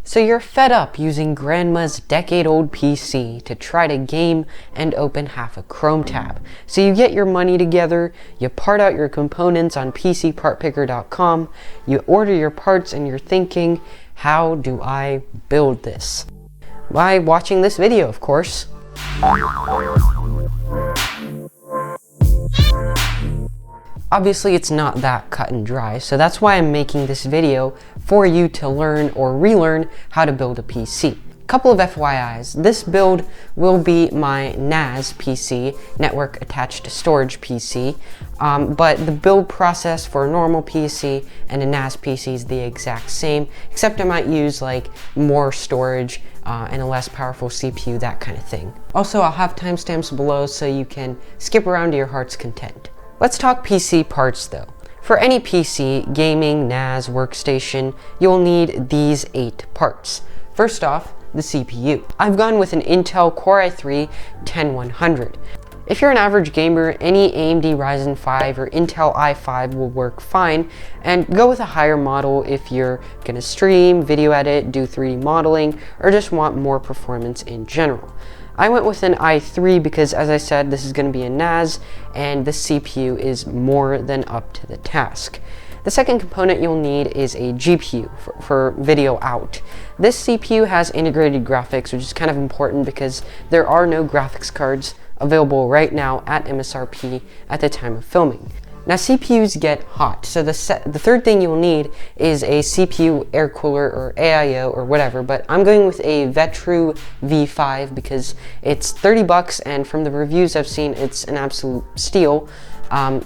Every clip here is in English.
So you're fed up using grandma's decade-old PC to try to game and open half a Chrome tab. So you get your money together, you part out your components on PCPartPicker.com, you order your parts, and you're thinking, how do I build this? By watching this video, of course. Obviously, it's not that cut and dry, so that's why I'm making this video for you to learn or relearn how to build a PC. Couple of FYIs, this build will be my NAS PC, Network Attached Storage PC, but the build process for a normal PC and a NAS PC is the exact same, except I might use like more storage and a less powerful CPU, that kind of thing. Also, I'll have timestamps below so you can skip around to your heart's content. Let's talk PC parts though. For any PC, gaming, NAS, workstation, you'll need these 8 parts. First off, the CPU. I've gone with an Intel Core i3-10100. If you're an average gamer, any AMD Ryzen 5 or Intel i5 will work fine, and go with a higher model if you're gonna stream, video edit, do 3D modeling, or just want more performance in general. I went with an i3 because, as I said, this is going to be a NAS, and the CPU is more than up to the task. The second component you'll need is a GPU for video out. This CPU has integrated graphics, which is kind of important because there are no graphics cards available right now at MSRP at the time of filming. Now, CPUs get hot, so the third thing you'll need is a CPU air cooler or AIO or whatever, but I'm going with a Vetru V5 because it's 30 bucks, and from the reviews I've seen, it's an absolute steal.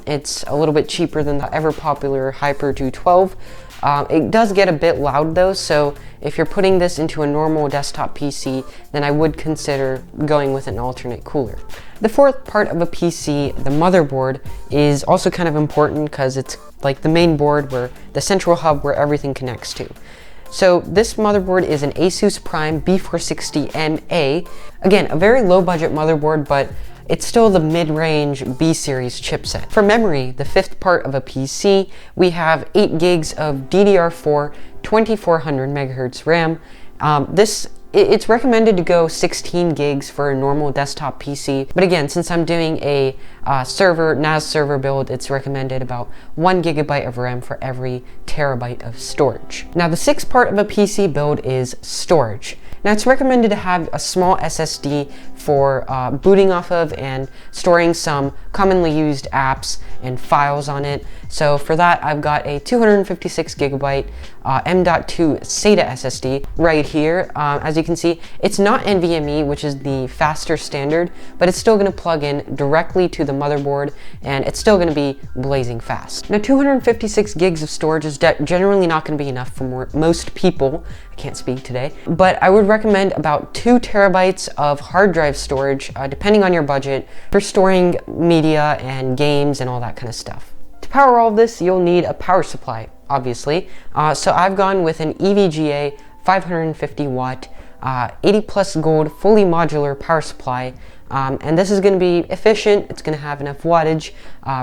It's a little bit cheaper than the ever popular Hyper 212. It does get a bit loud though, so if you're putting this into a normal desktop PC, then I would consider going with an alternate cooler. The fourth part of a PC, the motherboard, is also kind of important because it's like the main board, where the central hub where everything connects to. So this motherboard is an Asus Prime B460MA. Again, a very low budget motherboard, but it's still the mid-range B-series chipset. For memory, the fifth part of a PC, we have 8 gigs of DDR4 2400 MHz RAM. It's recommended to go 16 gigs for a normal desktop PC, but again, since I'm doing a NAS server build, it's recommended about 1 GB of RAM for every terabyte of storage. Now, the sixth part of a PC build is storage. Now, it's recommended to have a small SSD for booting off of and storing some commonly used apps and files on it. So for that, I've got a 256 gigabyte M.2 SATA SSD right here. As you can see, it's not NVMe, which is the faster standard, but it's still going to plug in directly to the motherboard, and it's still going to be blazing fast. Now, 256 gigs of storage is generally not going to be enough for most people. I can't speak today, but I would recommend about 2 terabytes of hard drive storage, depending on your budget, for storing media and games and all that kind of stuff. To power all of this, you'll need a power supply, obviously. So I've gone with an EVGA 550 watt, 80 plus gold, fully modular power supply. And this is going to be efficient. It's going to have enough wattage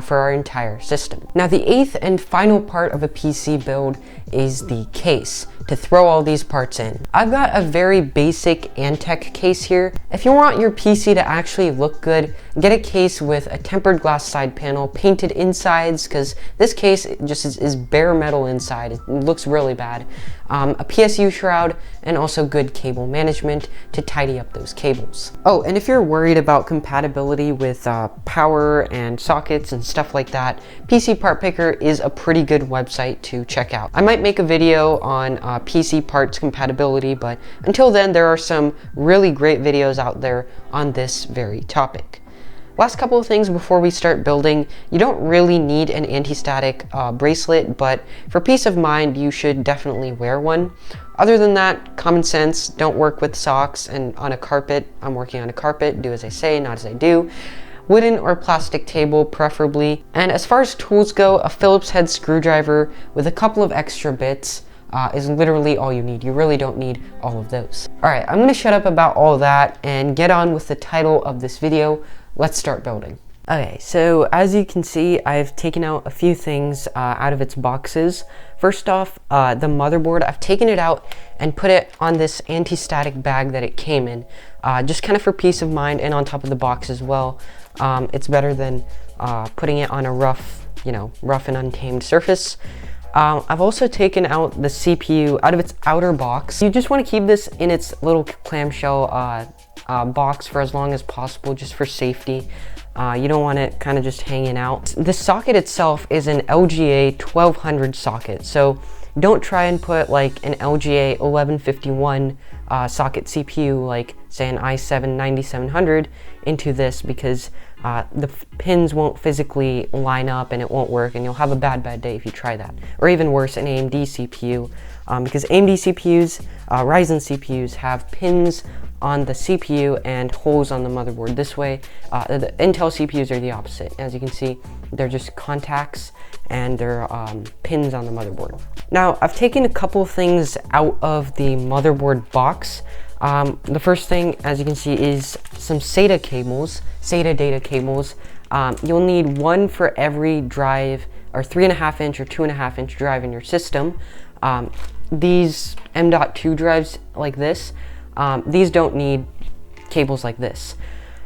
for our entire system. Now, the eighth and final part of a PC build is the case to throw all these parts in. I've got a very basic Antec case here. If you want your PC to actually look good, get a case with a tempered glass side panel, painted insides, because this case just is bare metal inside. It looks really bad. A PSU shroud, and also good cable management to tidy up those cables. Oh, and if you're worried about compatibility with power and sockets and stuff like that, PC Part Picker is a pretty good website to check out. I might make a video on PC parts compatibility, but until then, there are some really great videos out there on this very topic. Last couple of things before we start building. You don't really need an anti-static bracelet, but for peace of mind, you should definitely wear one. Other than that, common sense, don't work with socks and on a carpet. I'm working on a carpet, do as I say, not as I do. Wooden or plastic table, preferably. And as far as tools go, a Phillips head screwdriver with a couple of extra bits is literally all you need. You really don't need all of those. All right, I'm gonna shut up about all that and get on with the title of this video. Let's start building. Okay, so as you can see, I've taken out a few things out of its boxes. First off, the motherboard, I've taken it out and put it on this anti-static bag that it came in, just kind of for peace of mind, and on top of the box as well. It's better than putting it on a rough and untamed surface. I've also taken out the CPU out of its outer box. You just want to keep this in its little clamshell box for as long as possible, just for safety. You don't want it kind of just hanging out. The socket itself is an LGA 1200 socket, so don't try and put like an LGA 1151 socket CPU, like say an i7 9700 into this, because the pins won't physically line up and it won't work, and you'll have a bad day if you try that. Or even worse, an AMD CPU, because AMD CPUs, Ryzen CPUs have pins on the CPU and holes on the motherboard. This way, the Intel CPUs are the opposite. As you can see, they're just contacts and they're pins on the motherboard. Now, I've taken a couple of things out of the motherboard box. The first thing, as you can see, is some SATA cables, SATA data cables. You'll need one for every drive, or 3.5 inch or 2.5 inch drive in your system. These M.2 drives like this, these don't need cables like this.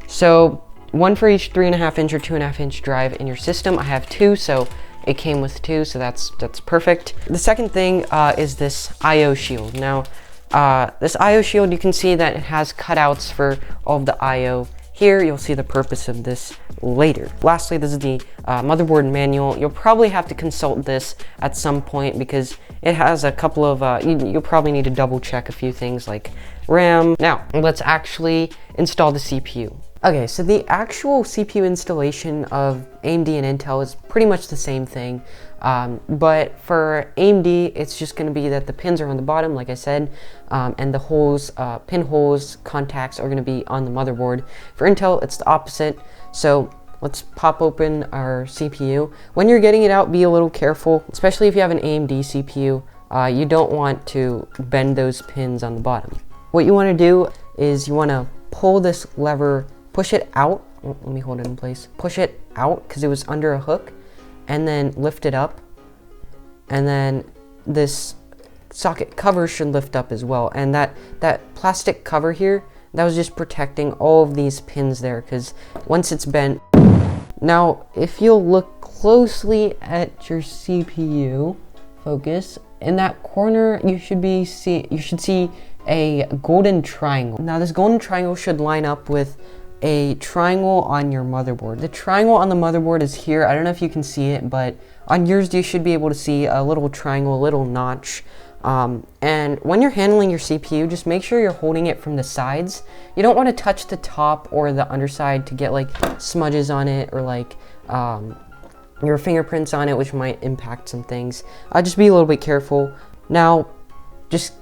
So one for each 3.5 inch or 2.5 inch drive in your system. I have two, so it came with two, so that's perfect. The second thing is this I/O shield. Now, this I/O shield, you can see that it has cutouts for all of the I/O. Here, you'll see the purpose of this later. Lastly, this is the motherboard manual. You'll probably have to consult this at some point because it has a couple of, you'll probably need to double check a few things like RAM. Now, let's actually install the CPU. Okay, so the actual CPU installation of AMD and Intel is pretty much the same thing. But for AMD, it's just going to be that the pins are on the bottom, like I said, and the holes, pin holes, contacts are going to be on the motherboard. For Intel, it's the opposite. So let's pop open our CPU. When you're getting it out, be a little careful, especially if you have an AMD CPU. You don't want to bend those pins on the bottom. What you want to do is you want to pull this lever, push it out. Oh, let me hold it in place. Push it out because it was under a hook, and then lift it up, and then this socket cover should lift up as well. And that plastic cover here, that was just protecting all of these pins there, because once it's bent. Now, if you'll look closely at your CPU, focus, in that corner you should see a golden triangle. Now, this golden triangle should line up with a triangle on your motherboard. The triangle on the motherboard is here. I don't know if you can see it, but on yours you should be able to see a little triangle, a little notch. And when you're handling your CPU, just make sure you're holding it from the sides. You don't want to touch the top or the underside to get like smudges on it, or like your fingerprints on it, which might impact some things. Just be a little bit careful. Now,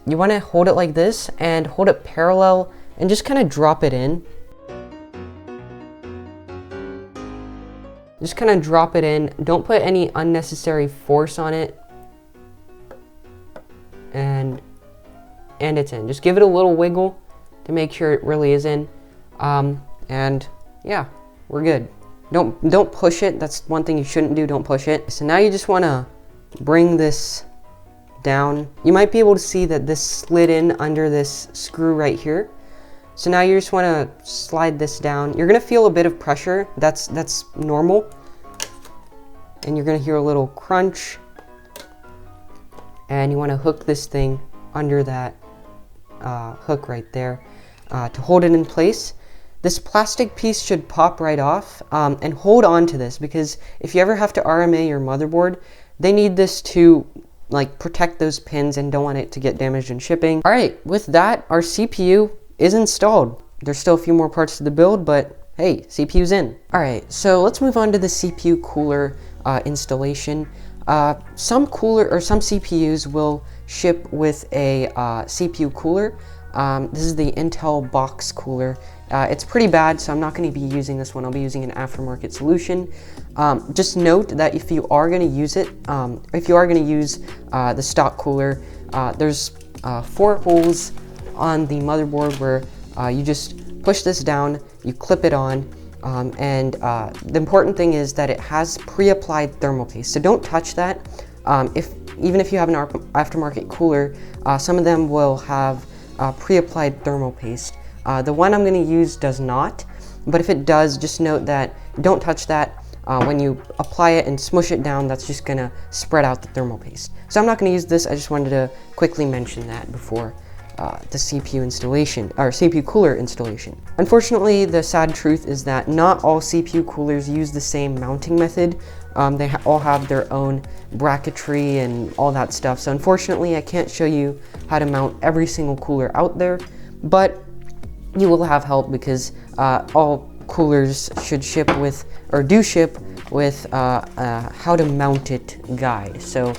you want to hold it like this and hold it parallel and just kind of drop it in. Just kind of drop it in. Don't put any unnecessary force on it. And it's in. Just give it a little wiggle to make sure it really is in. And yeah, we're good. Don't push it. That's one thing you shouldn't do. Don't push it. So now you just want to bring this down. You might be able to see that this slid in under this screw right here. So now you just want to slide this down. You're going to feel a bit of pressure. That's normal. And you're going to hear a little crunch. And you want to hook this thing under that hook right there to hold it in place. This plastic piece should pop right off, and hold on to this, because if you ever have to RMA your motherboard, they need this to like protect those pins and don't want it to get damaged in shipping. All right, with that, our CPU is installed. There's still a few more parts to the build, but hey, CPU's in. All right, so let's move on to the CPU cooler installation. Some CPUs will ship with a CPU cooler. This is the Intel box cooler. It's pretty bad, so I'm not going to be using this one. I'll be using an aftermarket solution. Just note that if you are going to use it, if you are going to use the stock cooler, there's 4 holes on the motherboard where you just push this down, you clip it on, The important thing is that it has pre-applied thermal paste, so don't touch that. Even if you have an aftermarket cooler, some of them will have pre-applied thermal paste. The one I'm going to use does not, but if it does, just note that don't touch that. When you apply it and smush it down, that's just going to spread out the thermal paste. So I'm not going to use this. I just wanted to quickly mention that before the CPU installation, or CPU cooler installation. Unfortunately, the sad truth is that not all CPU coolers use the same mounting method. They all have their own bracketry and all that stuff. So unfortunately, I can't show you how to mount every single cooler out there, but you will have help because all coolers should ship with, or do ship with, how to mount it guide. So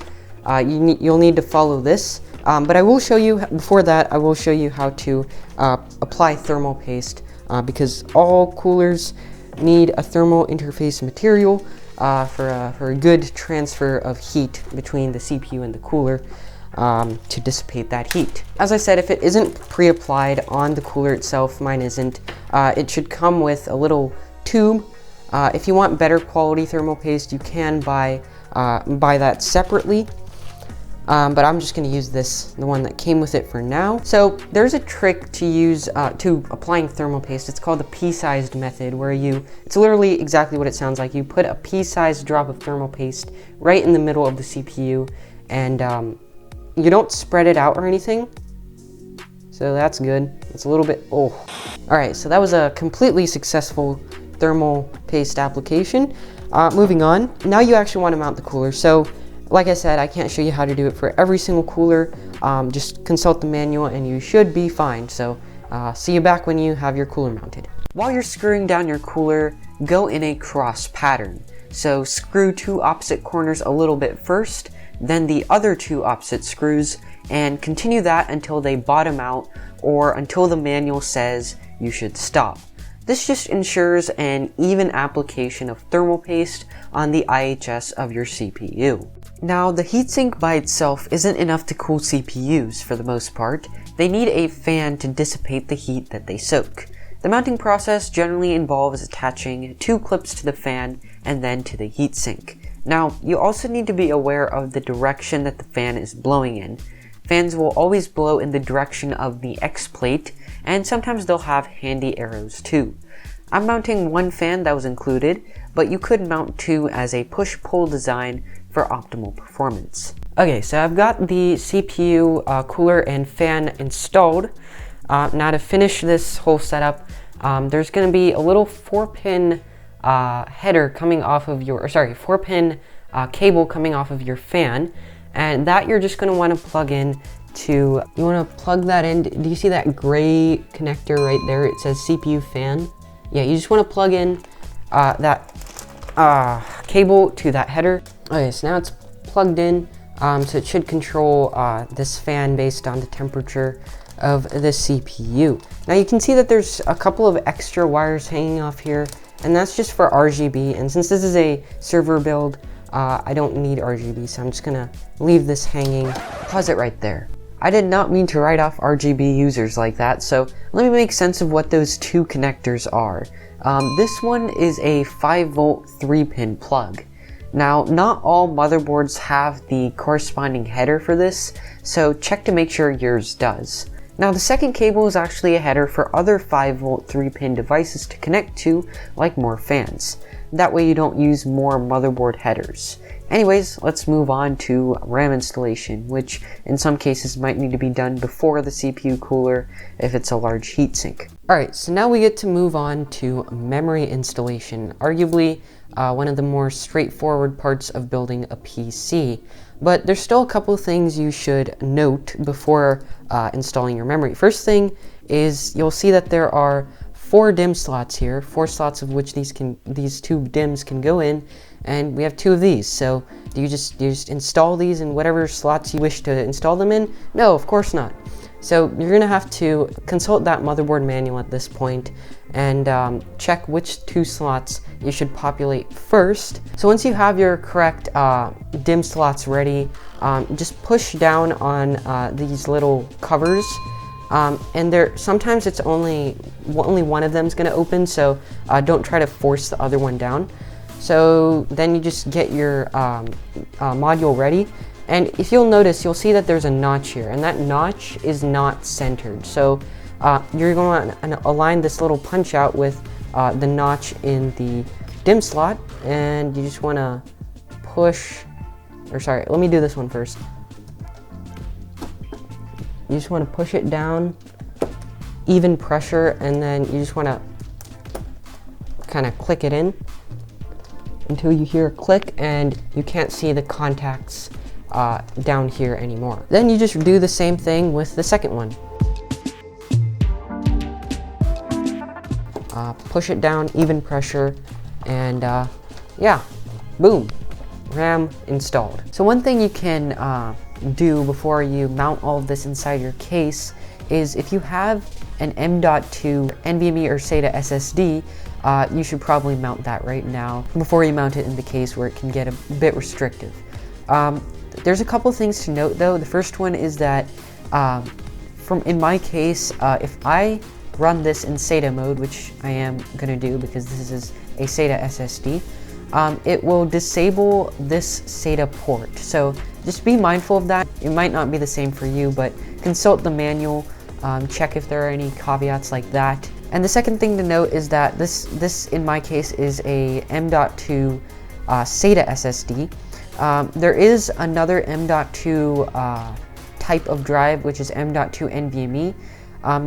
you'll need to follow this. But I will show you, before that, I will show you how to apply thermal paste because all coolers need a thermal interface material for a good transfer of heat between the CPU and the cooler to dissipate that heat. As I said, if it isn't pre-applied on the cooler itself, mine isn't, it should come with a little tube. If you want better quality thermal paste, you can buy that separately. But I'm just going to use the one that came with it for now. So there's a trick to use to applying thermal paste. It's called the pea-sized method, where it's literally exactly what it sounds like. You put a pea-sized drop of thermal paste right in the middle of the CPU, and you don't spread it out or anything. So that's good. It's a little bit, All right, so that was a completely successful thermal paste application. Moving on, now you actually want to mount the cooler. So like I said, I can't show you how to do it for every single cooler. Just consult the manual and you should be fine. So see you back when you have your cooler mounted. While you're screwing down your cooler, go in a cross pattern. So screw two opposite corners a little bit first, then the other two opposite screws, and continue that until they bottom out or until the manual says you should stop. This just ensures an even application of thermal paste on the IHS of your CPU. Now, the heatsink by itself isn't enough to cool CPUs for the most part. They need a fan to dissipate the heat that they soak. The mounting process generally involves attaching two clips to the fan and then to the heatsink. Now, you also need to be aware of the direction that the fan is blowing in. Fans will always blow in the direction of the X plate, and sometimes they'll have handy arrows too. I'm mounting one fan that was included, but you could mount two as a push-pull design for optimal performance. Okay, so I've got the CPU cooler and fan installed. Now to finish this whole setup, there's going to be a little 4-pin header coming off of your, 4-pin cable coming off of your fan, and that you're just going to want to plug in to, you want to plug that in. Do you see that gray connector right there? It says CPU fan. Yeah, you just want to plug in that cable to that header. Okay, so now it's plugged in, so it should control this fan based on the temperature of the CPU. Now you can see that there's a couple of extra wires hanging off here, and that's just for RGB, and since this is a server build, I don't need RGB, so I'm just gonna leave this hanging. Pause it right there. I did not mean to write off RGB users like that, so let me make sense of what those two connectors are. This one is a 5-volt 3-pin plug. Now, not all motherboards have the corresponding header for this, so check to make sure yours does. Now, the second cable is actually a header for other 5-volt 3-pin devices to connect to, like more fans. That way you don't use more motherboard headers. Anyways, let's move on to RAM installation, which in some cases might need to be done before the CPU cooler if it's a large heatsink. Alright, so now we get to move on to memory installation, arguably one of the more straightforward parts of building a PC. But there's still a couple things you should note before installing your memory. First thing is you'll see that there are 4 DIMM slots here, 4 slots of which these two DIMMs can go in, and we have 2 of these. So do you just install these in whatever slots you wish to install them in? No, of course not. So you're gonna have to consult that motherboard manual at this point and check which 2 slots you should populate first. So once you have your correct DIMM slots ready, just push down on these little covers And sometimes it's only one of them is going to open, so don't try to force the other one down. So then you just get your module ready, and if you'll notice, you'll see that there's a notch here, and that notch is not centered. So you're going to align this little punch out with the notch in the DIMM slot, and you just want to push, or sorry, let me do this one first. You just want to push it down, even pressure, and then you just want to kind of click it in until you hear a click and you can't see the contacts down here anymore. Then you just do the same thing with the second one. Push it down, even pressure, and yeah, boom, RAM installed. So one thing you can do before you mount all of this inside your case is, if you have an M.2 NVMe or SATA SSD, you should probably mount that right now before you mount it in the case, where it can get a bit restrictive. There's a couple things to note though. The first one is that in my case, if I run this in SATA mode, which I am going to do because this is a SATA SSD, it will disable this SATA port. So just be mindful of that. It might not be the same for you, but consult the manual, check if there are any caveats like that. And the second thing to note is that this in my case is a M.2 SATA SSD. There is another M.2 type of drive, which is M.2 NVMe.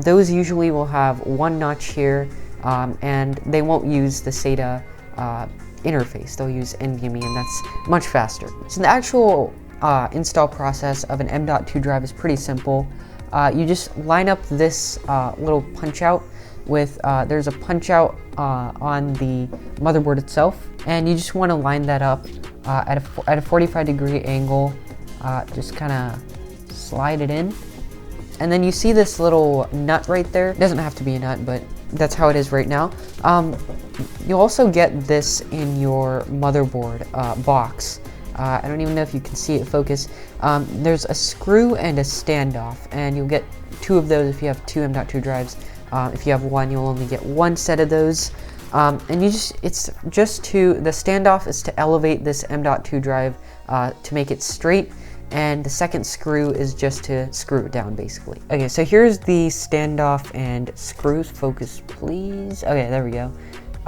Those usually will have one notch here, and they won't use the SATA interface. They'll use NVMe, and that's much faster. So the actual install process of an M.2 drive is pretty simple. You just line up this little punch out with, there's a punch out on the motherboard itself, and you just want to line that up at a 45-degree angle. Just kind of slide it in, and then you see this little nut right there. It doesn't have to be a nut, but that's how it is right now. You'll also get this in your motherboard box. I don't even know if you can see it focus. There's a screw and a standoff, and you'll get two of those if you have two M.2 drives. If you have one, you'll only get one set of those. And the standoff is to elevate this M.2 drive to make it straight, and the second screw is just to screw it down, basically. Okay, so here's the standoff and screws. Focus, please. Okay, there we go.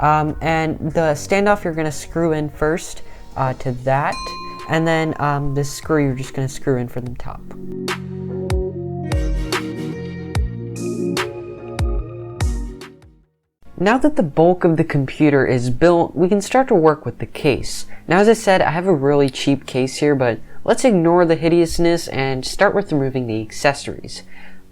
And the standoff you're gonna screw in first to that, and then this screw you're just gonna screw in from the top. Now that the bulk of the computer is built, we can start to work with the case. Now, as I said, I have a really cheap case here, but let's ignore the hideousness and start with removing the accessories.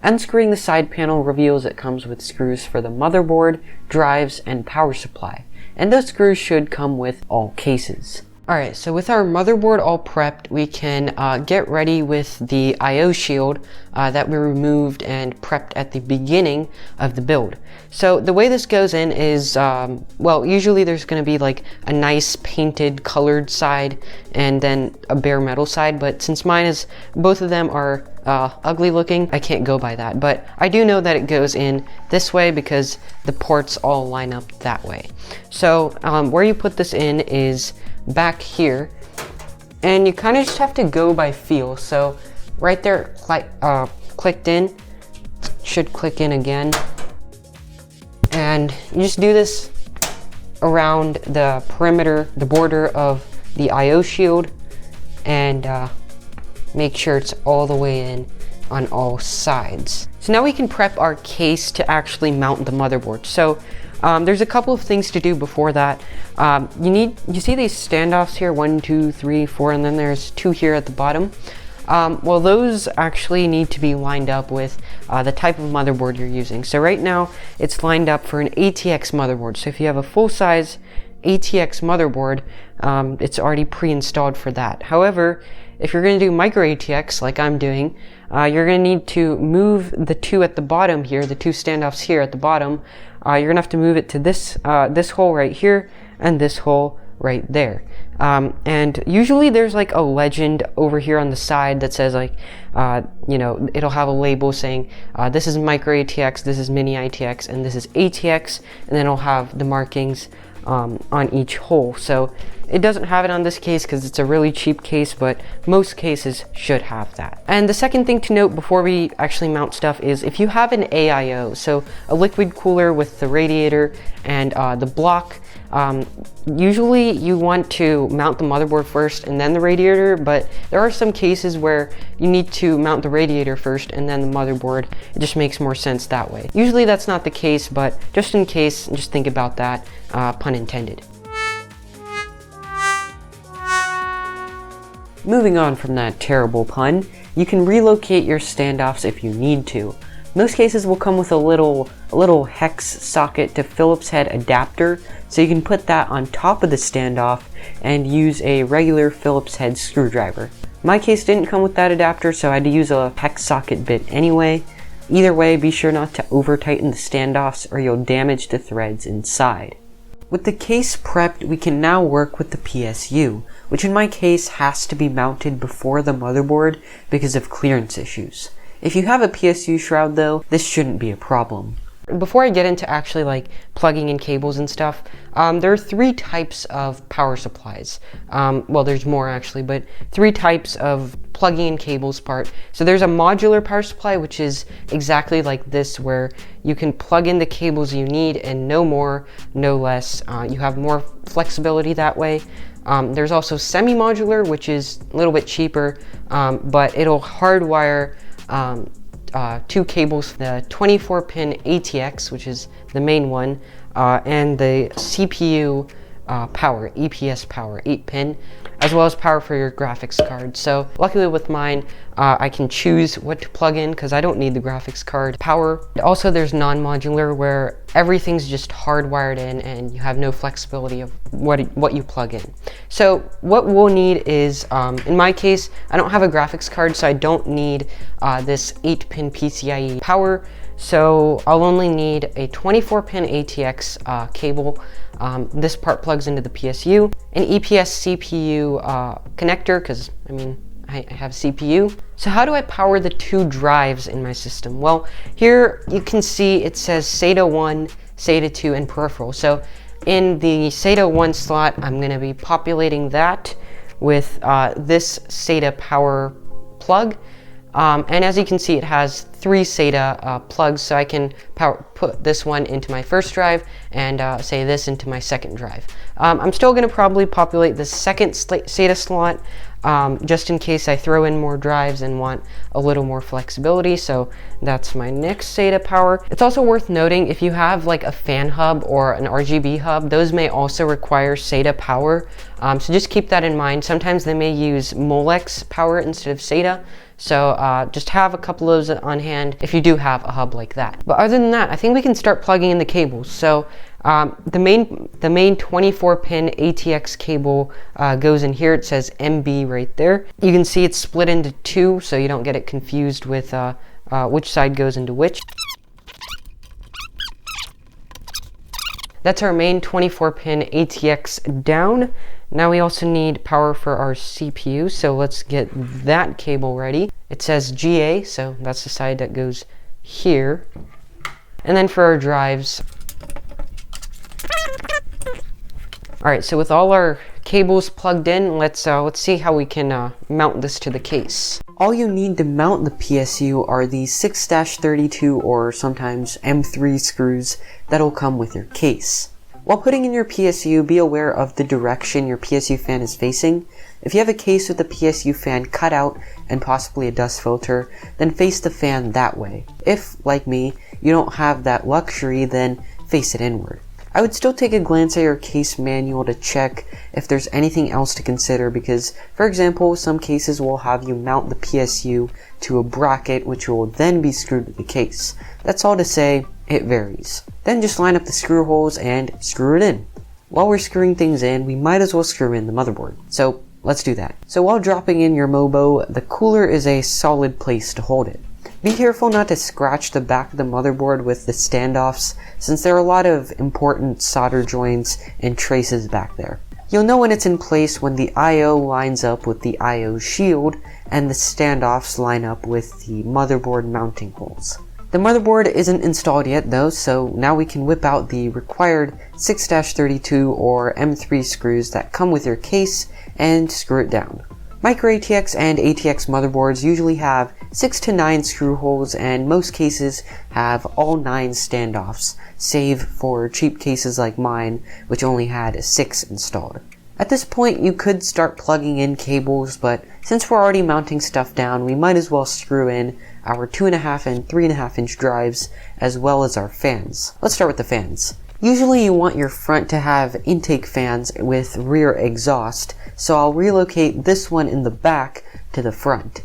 Unscrewing the side panel reveals it comes with screws for the motherboard, drives, and power supply. And those screws should come with all cases. Alright, so with our motherboard all prepped, we can get ready with the I/O shield that we removed and prepped at the beginning of the build. So the way this goes in is, well, usually there's going to be like a nice painted colored side and then a bare metal side, but since mine is, both of them are ugly looking, I can't go by that. But I do know that it goes in this way because the ports all line up that way. So where you put this in is back here, and you kind of just have to go by feel. So right there, clicked in, should click in again, and you just do this around the perimeter, the border of the I/O shield, and make sure it's all the way in on all sides. So now we can prep our case to actually mount the motherboard. So there's a couple of things to do before that. You see these standoffs here, 1, 2, 3, 4, and then there's 2 here at the bottom. Well, those actually need to be lined up with the type of motherboard you're using. So right now it's lined up for an ATX motherboard. So if you have a full-size ATX motherboard, it's already pre-installed for that. However, if you're going to do micro ATX like I'm doing, you're going to need to move the 2 at the bottom here, the 2 standoffs here at the bottom. You're going to have to move it to this hole right here and this hole right there. And usually there's like a legend over here on the side that says like, you know, it'll have a label saying this is micro ATX, this is mini ATX, and this is ATX, and then it'll have the markings on each hole. So it doesn't have it on this case because it's a really cheap case, but most cases should have that. And the second thing to note before we actually mount stuff is if you have an AIO, so a liquid cooler with the radiator and the block, usually you want to mount the motherboard first and then the radiator, but there are some cases where you need to mount the radiator first and then the motherboard. It just makes more sense that way. Usually that's not the case, but just in case, just think about that, pun intended. Moving on from that terrible pun, you can relocate your standoffs if you need to. Most cases will come with a little hex socket to Phillips head adapter, so you can put that on top of the standoff and use a regular Phillips head screwdriver. My case didn't come with that adapter, so I had to use a hex socket bit anyway. Either way, be sure not to over tighten the standoffs or you'll damage the threads inside. With the case prepped, we can now work with the PSU, which in my case has to be mounted before the motherboard because of clearance issues. If you have a PSU shroud though, this shouldn't be a problem. Before I get into actually like plugging in cables and stuff, there are three types of power supplies. Well, there's more actually, but three types of plugging in cables part. So there's a modular power supply, which is exactly like this, where you can plug in the cables you need and no more, no less. You have more flexibility that way. There's also semi-modular, which is a little bit cheaper, but it'll hardwire two cables, the 24-pin ATX, which is the main one, and the CPU power, EPS power, 8-pin, as well as power for your graphics card. So luckily with mine, I can choose what to plug in because I don't need the graphics card power. Also, there's non-modular where everything's just hardwired in and you have no flexibility of what you plug in. So what we'll need is, in my case, I don't have a graphics card, so I don't need this 8-pin PCIe power. So I'll only need a 24-pin ATX cable. This part plugs into the PSU, an EPS CPU connector, because I mean, I have CPU. So how do I power the two drives in my system? Well, here you can see it says SATA 1, SATA 2, and peripheral. So in the SATA 1 slot, I'm going to be populating that with this SATA power plug. And as you can see, it has three SATA plugs, so I can put this one into my first drive and say this into my second drive. I'm still going to probably populate the second SATA slot just in case I throw in more drives and want a little more flexibility. So that's my next SATA power. It's also worth noting, if you have like a fan hub or an RGB hub, those may also require SATA power. So just keep that in mind. Sometimes they may use Molex power instead of SATA. So just have a couple of those on hand if you do have a hub like that. But other than that, I think we can start plugging in the cables. So the main 24-pin ATX cable goes in here. It says MB right there. You can see it's split into two, so you don't get it confused with which side goes into which. That's our main 24-pin ATX down. Now we also need power for our CPU, so let's get that cable ready. It says GA, so that's the side that goes here. And then for our drives. Alright, so with all our cables plugged in, let's see how we can mount this to the case. All you need to mount the PSU are the 6-32 or sometimes M3 screws that'll come with your case. While putting in your PSU, be aware of the direction your PSU fan is facing. If you have a case with the PSU fan cut out and possibly a dust filter, then face the fan that way. If, like me, you don't have that luxury, then face it inward. I would still take a glance at your case manual to check if there's anything else to consider because, for example, some cases will have you mount the PSU to a bracket which will then be screwed to the case. That's all to say, it varies. Then just line up the screw holes and screw it in. While we're screwing things in, we might as well screw in the motherboard. So let's do that. So while dropping in your Mobo, the cooler is a solid place to hold it. Be careful not to scratch the back of the motherboard with the standoffs, since there are a lot of important solder joints and traces back there. You'll know when it's in place when the I/O lines up with the I/O shield and the standoffs line up with the motherboard mounting holes. The motherboard isn't installed yet though, so now we can whip out the required 6-32 or M3 screws that come with your case and screw it down. Micro ATX and ATX motherboards usually have 6 to 9 screw holes, and most cases have all 9 standoffs, save for cheap cases like mine, which only had 6 installed. At this point, you could start plugging in cables, but since we're already mounting stuff down, we might as well screw in our 2.5 and 3.5 inch drives, as well as our fans. Let's start with the fans. Usually you want your front to have intake fans with rear exhaust, so I'll relocate this one in the back to the front.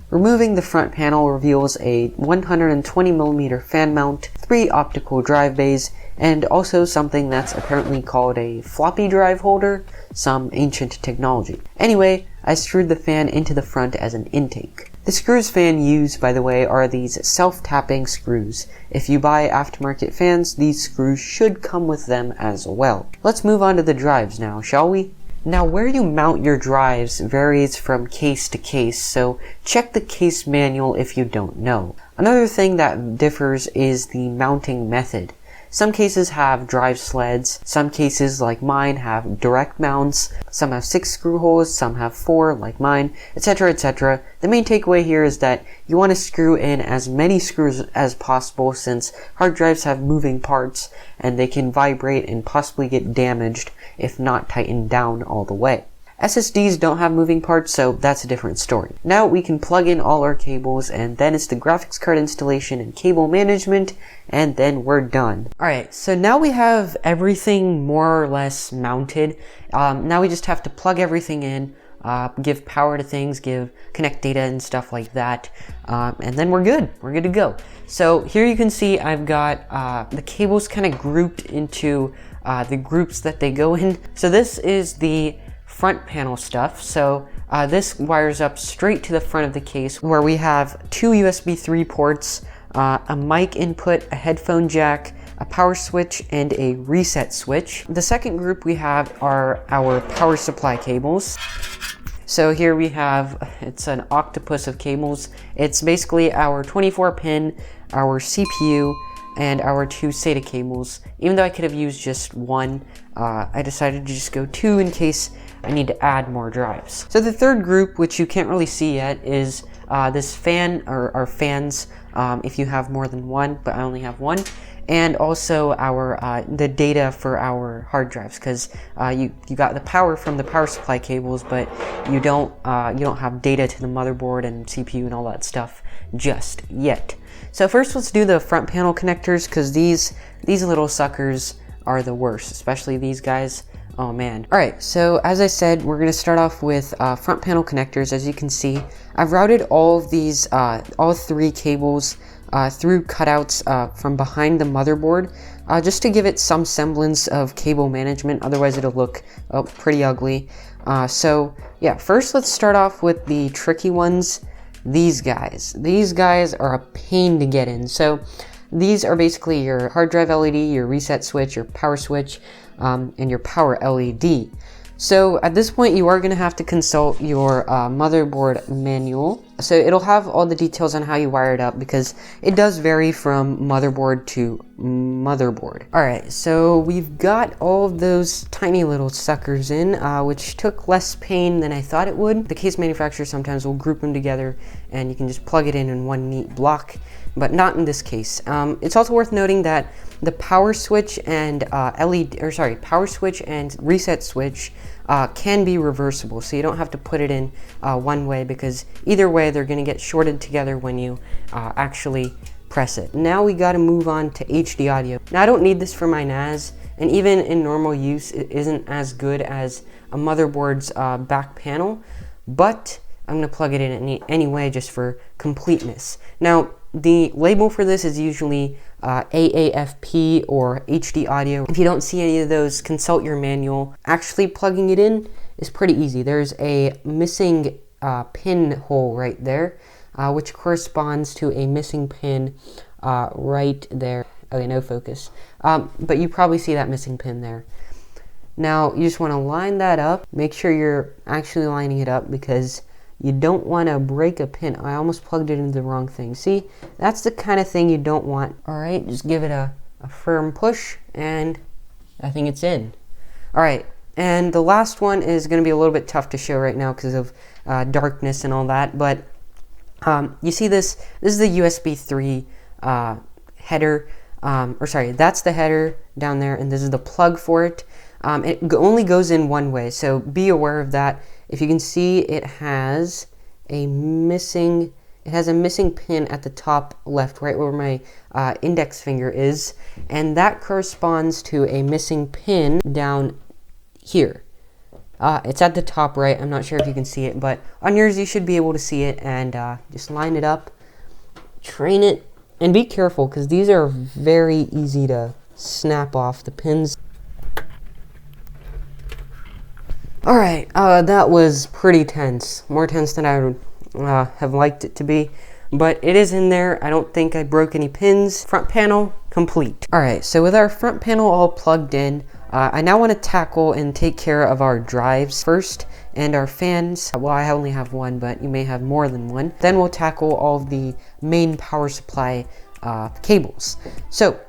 Removing the front panel reveals a 120mm fan mount, 3 optical drive bays, and also something that's apparently called a floppy drive holder, some ancient technology. Anyway, I screwed the fan into the front as an intake. The screws fan used, by the way, are these self-tapping screws. If you buy aftermarket fans, these screws should come with them as well. Let's move on to the drives now, shall we? Now, where you mount your drives varies from case to case, so check the case manual if you don't know. Another thing that differs is the mounting method. Some cases have drive sleds, some cases like mine have direct mounts, some have 6 screw holes, some have 4 like mine, etc, etc. The main takeaway here is that you want to screw in as many screws as possible, since hard drives have moving parts and they can vibrate and possibly get damaged if not tightened down all the way. SSDs don't have moving parts, so that's a different story. Now we can plug in all our cables, and then it's the graphics card installation and cable management, and then we're done. Alright, so now we have everything more or less mounted. Now we just have to plug everything in, give power to things, connect data and stuff like that, and then we're good. We're good to go. So here you can see I've got the cables kind of grouped into the groups that they go in. So this is the front panel stuff. So this wires up straight to the front of the case, where we have 2 USB 3 ports, a mic input, a headphone jack, a power switch, and a reset switch. The second group we have are our power supply cables. So here we have, it's an octopus of cables. It's basically our 24 pin, our CPU, and our 2 SATA cables. Even though I could have used just 1, I decided to just go 2 in case I need to add more drives. So the third group, which you can't really see yet, is this fan, or fans, if you have more than 1, but I only have 1. And also our the data for our hard drives, because you got the power from the power supply cables, but you don't have data to the motherboard and CPU and all that stuff just yet. So first, let's do the front panel connectors, because these little suckers are the worst, especially these guys. Oh man. Alright, so as I said, we're going to start off with front panel connectors. As you can see, I've routed all of these, all 3 cables through cutouts from behind the motherboard, just to give it some semblance of cable management. Otherwise it'll look pretty ugly. So yeah, first let's start off with the tricky ones. These guys are a pain to get in. So these are basically your hard drive LED, your reset switch, your power switch, and your power LED. So at this point, you are going to have to consult your motherboard manual. So it'll have all the details on how you wire it up, because it does vary from motherboard to motherboard. Alright, so we've got all of those tiny little suckers in, which took less pain than I thought it would. The case manufacturer sometimes will group them together, and you can just plug it in one neat block, but not in this case. It's also worth noting that the power switch and power switch and reset switch can be reversible, so you don't have to put it in one way, because either way they're going to get shorted together when you actually press it. Now we got to move on to HD audio. Now I don't need this for my NAS, and even in normal use it isn't as good as a motherboard's back panel, but I'm going to plug it in anyway just for completeness. Now the label for this is usually AAFP or HD audio. If you don't see any of those, consult your manual. Actually plugging it in is pretty easy. There's a missing pin hole right there, which corresponds to a missing pin right there. Okay, no focus. But you probably see that missing pin there. Now you just want to line that up. Make sure you're actually lining it up because you don't want to break a pin. I almost plugged it into the wrong thing. See, that's the kind of thing you don't want. All right, just give it a firm push and I think it's in. All right, and the last one is going to be a little bit tough to show right now because of darkness and all that, but you see this is the USB 3 header, or sorry, that's the header down there, and this is the plug for it. It only goes in one way, so be aware of that. If you can see, it has a missing pin at the top left, right where my index finger is, and that corresponds to a missing pin down here. It's at the top right. I'm not sure if you can see it, but on yours you should be able to see it, and just line it up, train it, and be careful because these are very easy to snap off the pins. Alright, that was pretty tense. More tense than I would have liked it to be. But it is in there. I don't think I broke any pins. Front panel complete. Alright, so with our front panel all plugged in, I now want to tackle and take care of our drives first and our fans. Well, I only have one, but you may have more than one. Then we'll tackle all of the main power supply cables. So,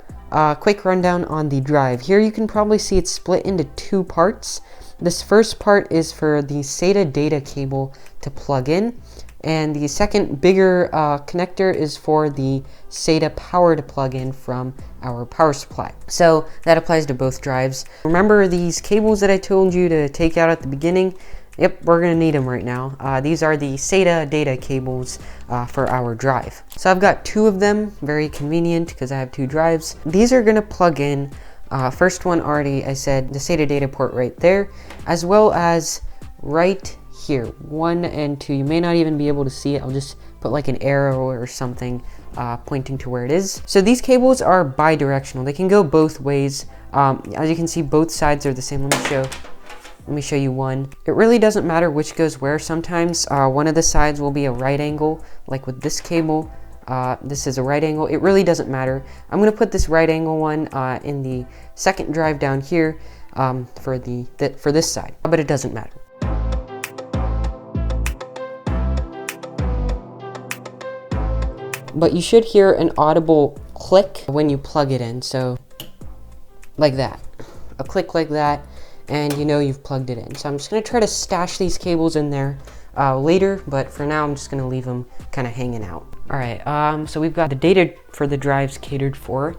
quick rundown on the drive. Here you can probably see it's split into two parts. This first part is for the SATA data cable to plug in, and the second bigger connector is for the SATA power to plug in from our power supply. So that applies to both drives. Remember these cables that I told you to take out at the beginning? Yep, we're gonna need them right now. These are the SATA data cables for our drive. So I've got two of them, very convenient because I have two drives. These are gonna plug in. First one already, I said the SATA data port right there, as well as right here, 1 and 2. You may not even be able to see it. I'll just put like an arrow or something pointing to where it is. So these cables are bi-directional. They can go both ways. As you can see, both sides are the same. Let me show you one. It really doesn't matter which goes where. Sometimes one of the sides will be a right angle, like with this cable. This is a right angle. It really doesn't matter. I'm going to put this right angle one in the second drive down here for this side, but it doesn't matter. But you should hear an audible click when you plug it in, so like that. A click like that, and you know you've plugged it in. So I'm just going to try to stash these cables in there later, but for now I'm just going to leave them kind of hanging out. Alright, so we've got the data for the drives catered for.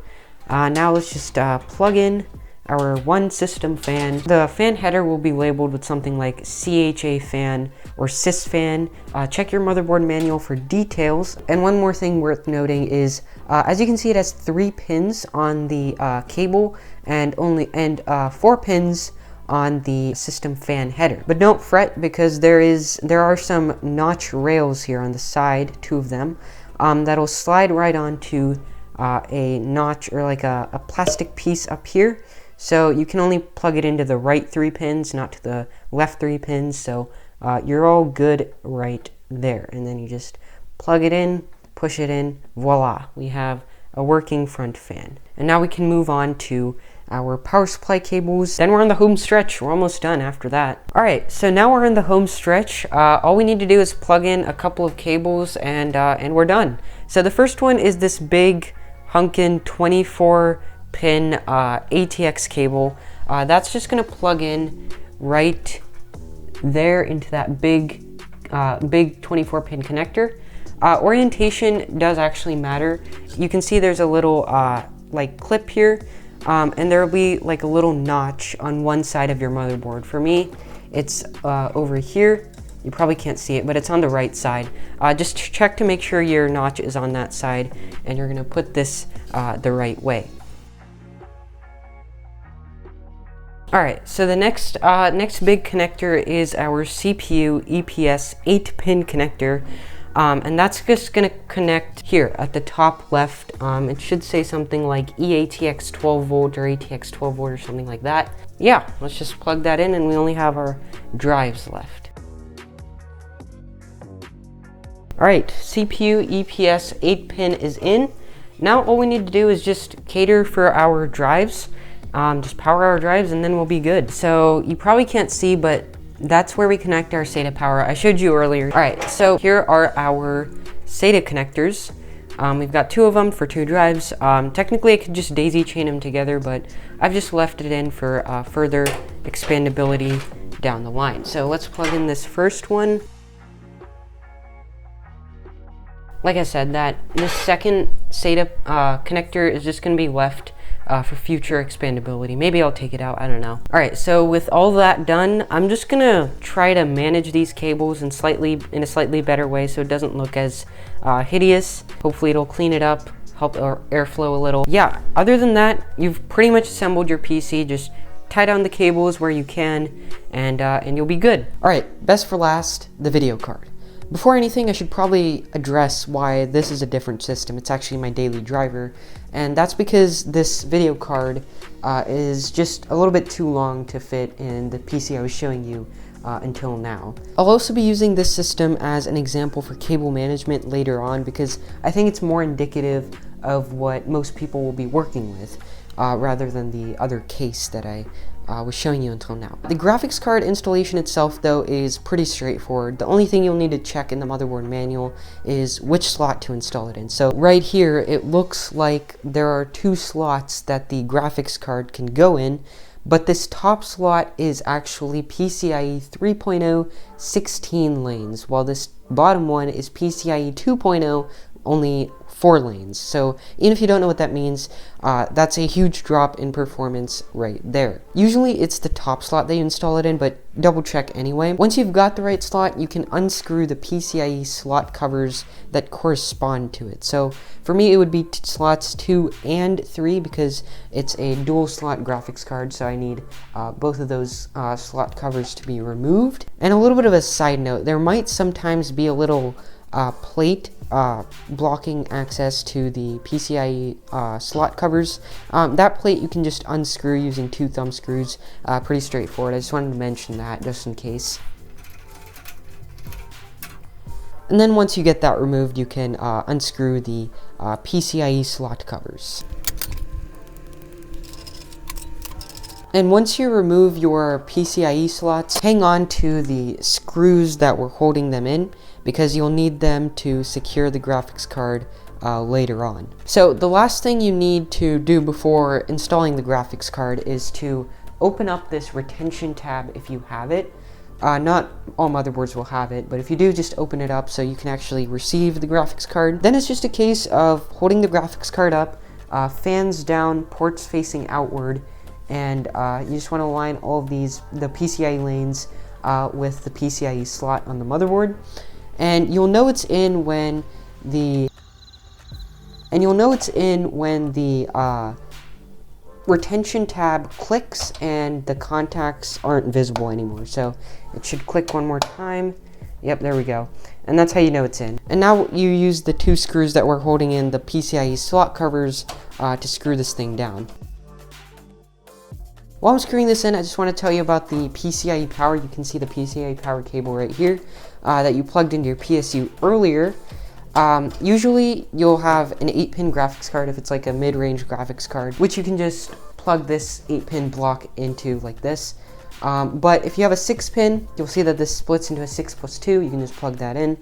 Now let's just plug in our one system fan. The fan header will be labeled with something like CHA fan or sys fan. Check your motherboard manual for details. And one more thing worth noting is, as you can see, it has 3 pins on the cable and 4 pins on the system fan header. But don't fret because there are some notch rails here on the side, 2 of them, that'll slide right onto a notch or like a plastic piece up here. So you can only plug it into the right 3 pins, not to the left 3 pins. So you're all good right there. And then you just plug it in, push it in, voila, we have a working front fan. And now we can move on to our power supply cables. Then we're on the home stretch. We're almost done after that. All right, so now we're in the home stretch. All we need to do is plug in a couple of cables and we're done. So the first one is this big hunkin' 24-pin ATX cable. That's just gonna plug in right there into that big 24-pin connector. Orientation does actually matter. You can see there's a little like clip here. And there will be like a little notch on one side of your motherboard. For me, it's over here. You probably can't see it, but it's on the right side. Just check to make sure your notch is on that side, and you're gonna put this the right way. All right, so the next big connector is our CPU EPS 8-pin connector. And that's just gonna connect here at the top left. It should say something like EATX 12 volt or ATX 12 volt or something like that. Yeah, let's just plug that in and we only have our drives left. All right, CPU EPS 8-pin is in. Now all we need to do is just cater for our drives. just power our drives and then we'll be good. So you probably can't see, but that's where we connect our SATA power. I showed you earlier. All right, so here are our SATA connectors. We've got 2 of them for 2 drives. Technically I could just daisy chain them together, but I've just left it in for further expandability down the line. So let's plug in this first one. Like I said, this second SATA connector is just going to be left for future expandability. Maybe I'll take it out, I don't know. All right, so with all that done, I'm just going to try to manage these cables in a slightly better way so it doesn't look as hideous. Hopefully it'll clean it up, help airflow a little. Yeah, other than that, you've pretty much assembled your PC. Just tie down the cables where you can, and you'll be good. All right, best for last, the video card. Before anything, I should probably address why this is a different system. It's actually my daily driver, and that's because this video card is just a little bit too long to fit in the PC I was showing you until now. I'll also be using this system as an example for cable management later on because I think it's more indicative of what most people will be working with rather than the other case that I was showing you until now. The graphics card installation itself, though, is pretty straightforward. The only thing you'll need to check in the motherboard manual is which slot to install it in. So right here, it looks like there are 2 slots that the graphics card can go in, but this top slot is actually PCIe 3.0 16 lanes, while this bottom one is PCIe 2.0 only 4 lanes. So even if you don't know what that means, that's a huge drop in performance right there. Usually it's the top slot that you install it in, but double check anyway. Once you've got the right slot, you can unscrew the PCIe slot covers that correspond to it. So for me, it would be slots 2 and 3 because it's a dual slot graphics card, so I need both of those slot covers to be removed. And a little bit of a side note, there might sometimes be a little plate blocking access to the PCIe slot covers. That plate you can just unscrew using 2 thumb screws. Pretty straightforward. I just wanted to mention that just in case. And then once you get that removed, you can unscrew the PCIe slot covers. And once you remove your PCIe slots, hang on to the screws that were holding them in because you'll need them to secure the graphics card later on. So the last thing you need to do before installing the graphics card is to open up this retention tab if you have it. Not all motherboards will have it, but if you do, just open it up so you can actually receive the graphics card. Then it's just a case of holding the graphics card up, fans down, ports facing outward, and you just want to align all of the PCIe lanes with the PCIe slot on the motherboard. And you'll know it's in when the retention tab clicks and the contacts aren't visible anymore. So it should click one more time. Yep, there we go. And that's how you know it's in. And now you use the 2 screws that we're holding in the PCIe slot covers to screw this thing down. While I'm screwing this in, I just want to tell you about the PCIe power. You can see the PCIe power cable right here that you plugged into your PSU earlier. Usually you'll have an 8-pin graphics card if it's like a mid-range graphics card, which you can just plug this 8-pin block into like this. But if you have a 6-pin, you'll see that this splits into a 6+2. You can just plug that in.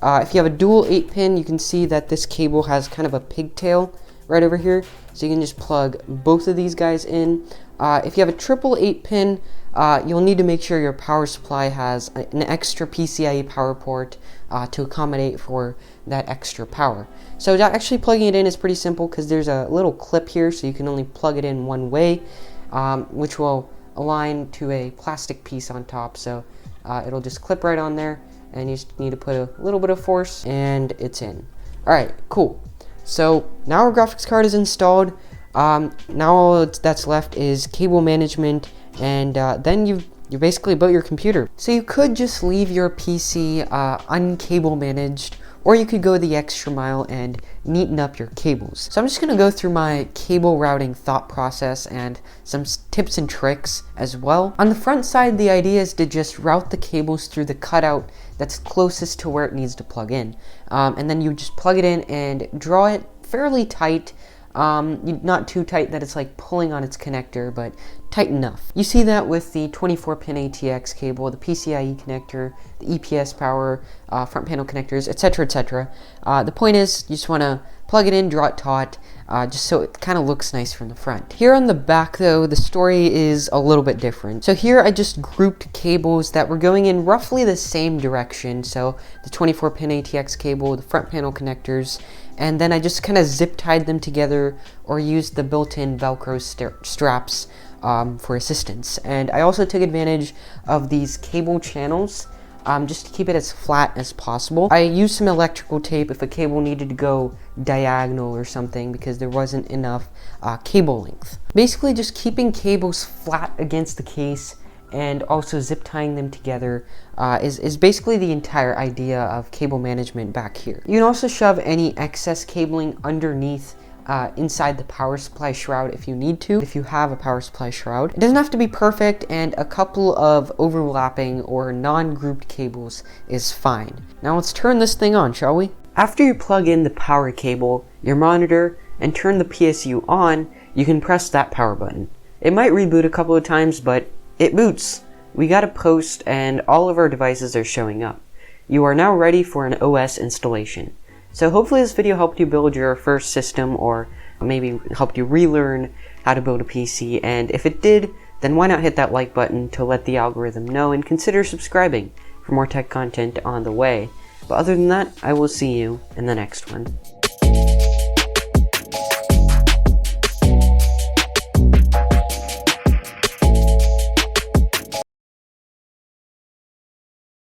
If you have a dual 8-pin, you can see that this cable has kind of a pigtail right over here. So you can just plug both of these guys in. If you have a triple 8-pin, you'll need to make sure your power supply has an extra PCIe power port to accommodate for that extra power. So actually plugging it in is pretty simple because there's a little clip here, so you can only plug it in one way, which will align to a plastic piece on top. So it'll just clip right on there, and you just need to put a little bit of force, and it's in. All right, cool. So now our graphics card is installed. Now all that's left is cable management, and then you basically built your computer. So you could just leave your PC uncable managed, or you could go the extra mile and neaten up your cables. So I'm just going to go through my cable routing thought process and some tips and tricks as well. On the front side, the idea is to just route the cables through the cutout that's closest to where it needs to plug in. And then you just plug it in and draw it fairly tight Not too tight that it's like pulling on its connector, but tight enough. You see that with the 24-pin ATX cable, the PCIe connector, the EPS power, front panel connectors, etc., etc. The point is, you just want to plug it in, draw it taut, just so it kind of looks nice from the front. Here on the back though, the story is a little bit different. So here I just grouped cables that were going in roughly the same direction. So the 24-pin ATX cable, the front panel connectors, and then I just kind of zip tied them together or used the built-in Velcro straps for assistance. And I also took advantage of these cable channels just to keep it as flat as possible. I used some electrical tape if a cable needed to go diagonal or something because there wasn't enough cable length. Basically just keeping cables flat against the case and also zip tying them together is basically the entire idea of cable management back here. You can also shove any excess cabling underneath inside the power supply shroud if you need to, if you have a power supply shroud. It doesn't have to be perfect, and a couple of overlapping or non-grouped cables is fine. Now let's turn this thing on, shall we? After you plug in the power cable, your monitor, and turn the PSU on, you can press that power button. It might reboot a couple of times, but it boots. We got a post and all of our devices are showing up. You are now ready for an OS installation. So hopefully this video helped you build your first system, or maybe helped you relearn how to build a PC, and if it did, then why not hit that like button to let the algorithm know, and consider subscribing for more tech content on the way. But other than that, I will see you in the next one.